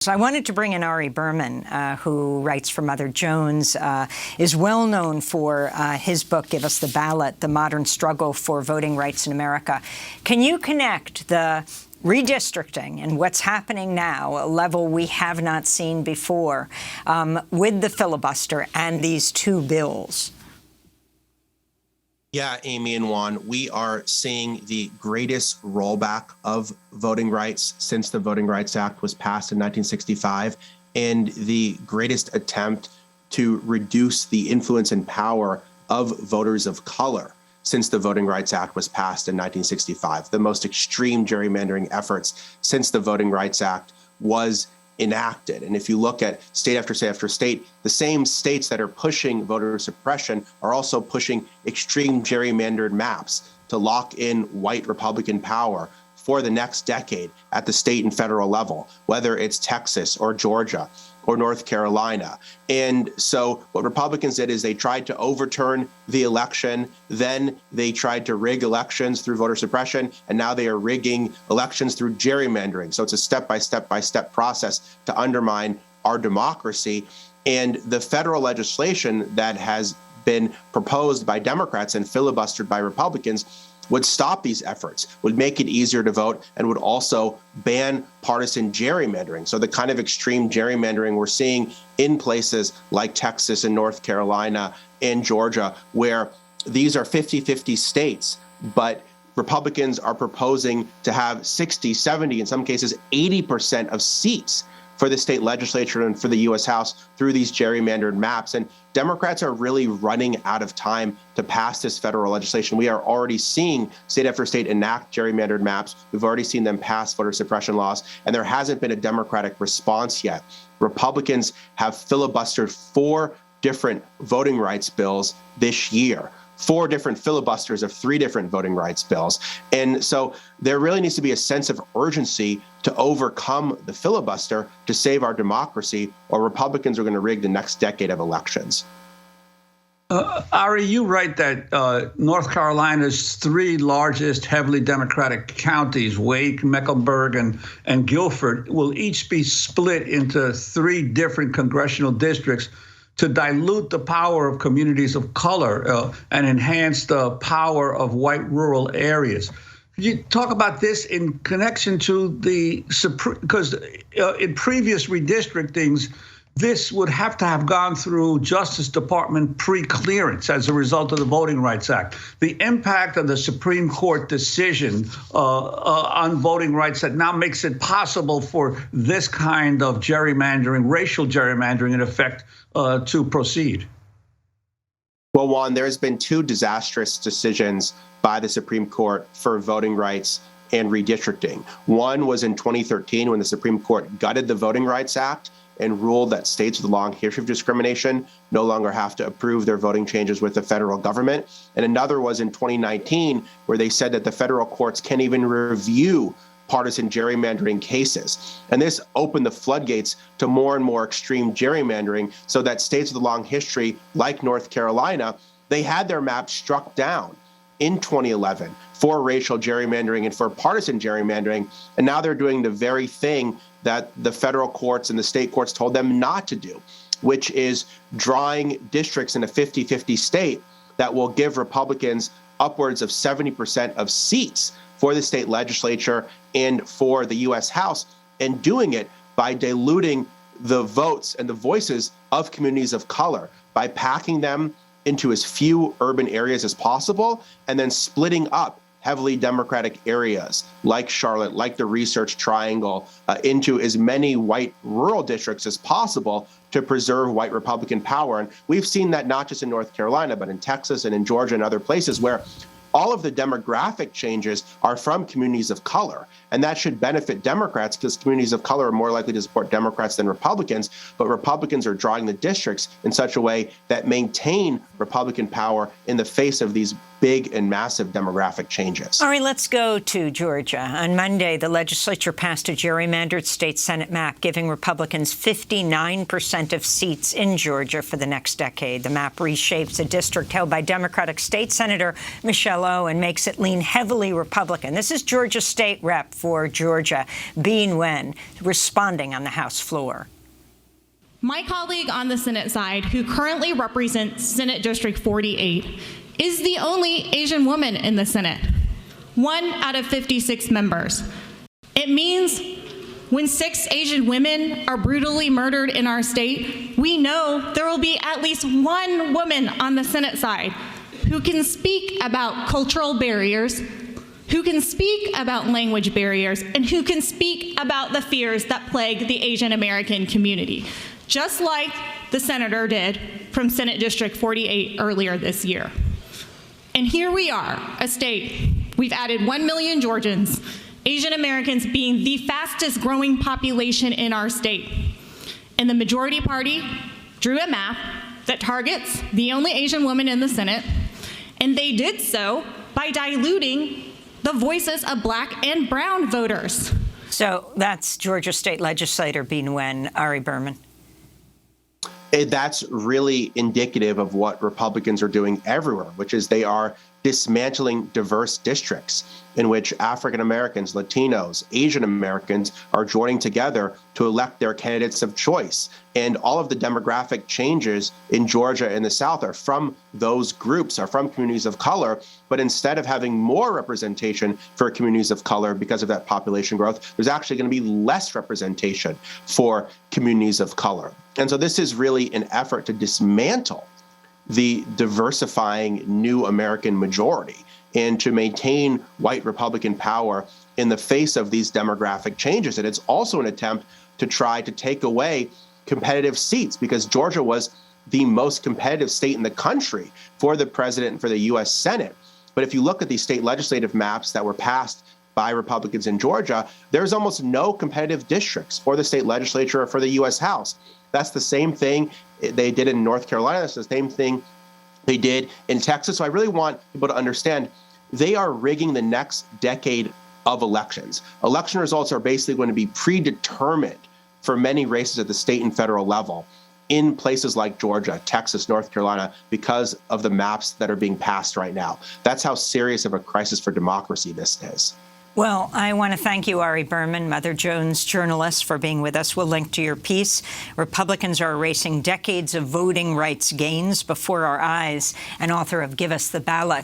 So I wanted to bring in Ari Berman, who writes for Mother Jones, is well known for his book, Give Us the Ballot, The Modern Struggle for Voting Rights in America. Can you connect the redistricting and what's happening now, a level we have not seen before, with the filibuster and these two bills? Yeah, Amy and Juan, we are seeing the greatest rollback of voting rights since the Voting Rights Act was passed in 1965, and the greatest attempt to reduce the influence and power of voters of color since the Voting Rights Act was passed in 1965. The most extreme gerrymandering efforts since the Voting Rights Act was enacted. And if you look at state after state after state, the same states that are pushing voter suppression are also pushing extreme gerrymandered maps to lock in white Republican power for the next decade at the state and federal level, whether it's Texas or Georgia or North Carolina. And so what Republicans did is they tried to overturn the election, then they tried to rig elections through voter suppression, and now they are rigging elections through gerrymandering. So it's a step-by-step process to undermine our democracy. And the federal legislation that has been proposed by Democrats and filibustered by Republicans would stop these efforts, would make it easier to vote, and would also ban partisan gerrymandering. So the kind of extreme gerrymandering we're seeing in places like Texas and North Carolina and Georgia, where these are 50-50 states, but Republicans are proposing to have 60, 70, in some cases 80% of seats for the state legislature and for the U.S. House through these gerrymandered maps. And Democrats are really running out of time to pass this federal legislation. We are already seeing state after state enact gerrymandered maps. We've already seen them pass voter suppression laws, and there hasn't been a Democratic response yet. Republicans have filibustered 4 different voting rights bills this year. 4 different filibusters of 3 different voting rights bills. And so there really needs to be a sense of urgency to overcome the filibuster to save our democracy, or Republicans are going to rig the next decade of elections. Ari, you write that North Carolina's 3 largest heavily Democratic counties, Wake, Mecklenburg, and Guilford, will each be split into 3 different congressional districts to dilute the power of communities of color and enhance the power of white rural areas. Could you talk about this in connection to the because in previous redistrictings, this would have to have gone through Justice Department pre-clearance as a result of the Voting Rights Act. The impact of the Supreme Court decision on voting rights that now makes it possible for this kind of gerrymandering, racial gerrymandering, in effect, to proceed. Well, Juan, there's been 2 disastrous decisions by the Supreme Court for voting rights and redistricting. One was in 2013 when the Supreme Court gutted the Voting Rights Act and ruled that states with a long history of discrimination no longer have to approve their voting changes with the federal government. And another was in 2019, where they said that the federal courts can't even review partisan gerrymandering cases. And this opened the floodgates to more and more extreme gerrymandering, so that states with a long history, like North Carolina, they had their maps struck down in 2011 for racial gerrymandering and for partisan gerrymandering. And now they're doing the very thing that the federal courts and the state courts told them not to do, which is drawing districts in a 50-50 state that will give Republicans upwards of 70% of seats for the state legislature and for the U.S. House, and doing it by diluting the votes and the voices of communities of color, by packing them into as few urban areas as possible, and then splitting up heavily Democratic areas like Charlotte, like the Research Triangle, into as many white rural districts as possible to preserve white Republican power. And we've seen that not just in North Carolina, but in Texas and in Georgia and other places where all of the demographic changes are from communities of color. And that should benefit Democrats because communities of color are more likely to support Democrats than Republicans. But Republicans are drawing the districts in such a way that maintain Republican power in the face of these big and massive demographic changes. All right, let's go to Georgia. On Monday, the legislature passed a gerrymandered state Senate map giving Republicans 59% of seats in Georgia for the next decade. The map reshapes a district held by Democratic State Senator Michelle O and makes it lean heavily Republican. This is Georgia State Rep for Georgia, Bean Wen, responding on the House floor. My colleague on the Senate side, who currently represents Senate District 48, is the only Asian woman in the Senate, 1 out of 56 members. It means when 6 Asian women are brutally murdered in our state, we know there will be at least 1 woman on the Senate side who can speak about cultural barriers, who can speak about language barriers, and who can speak about the fears that plague the Asian American community, just like the senator did from Senate District 48 earlier this year. And here we are, a state. We've added 1 million Georgians, Asian Americans being the fastest growing population in our state. And the majority party drew a map that targets the only Asian woman in the Senate, and they did so by diluting the voices of Black and brown voters. So that's Georgia State Legislator Bean Wen. Ari Berman. That's really indicative of what Republicans are doing everywhere, which is they are dismantling diverse districts in which African Americans, Latinos, Asian Americans are joining together to elect their candidates of choice. And all of the demographic changes in Georgia and the South are from those groups, are from communities of color. But instead of having more representation for communities of color because of that population growth, there's actually going to be less representation for communities of color. And so this is really an effort to dismantle the diversifying new American majority and to maintain white Republican power in the face of these demographic changes. And it's also an attempt to try to take away competitive seats, because Georgia was the most competitive state in the country for the president and for the U.S. Senate. But if you look at these state legislative maps that were passed by Republicans in Georgia, there's almost no competitive districts for the state legislature or for the U.S. House. That's the same thing they did in North Carolina. That's the same thing they did in Texas. So I really want people to understand they are rigging the next decade of elections. Election results are basically going to be predetermined for many races at the state and federal level in places like Georgia, Texas, North Carolina, because of the maps that are being passed right now. That's how serious of a crisis for democracy this is. Well, I want to thank you, Ari Berman, Mother Jones journalist, for being with us. We'll link to your piece. Republicans are erasing decades of voting rights gains before our eyes, and author of Give Us the Ballot.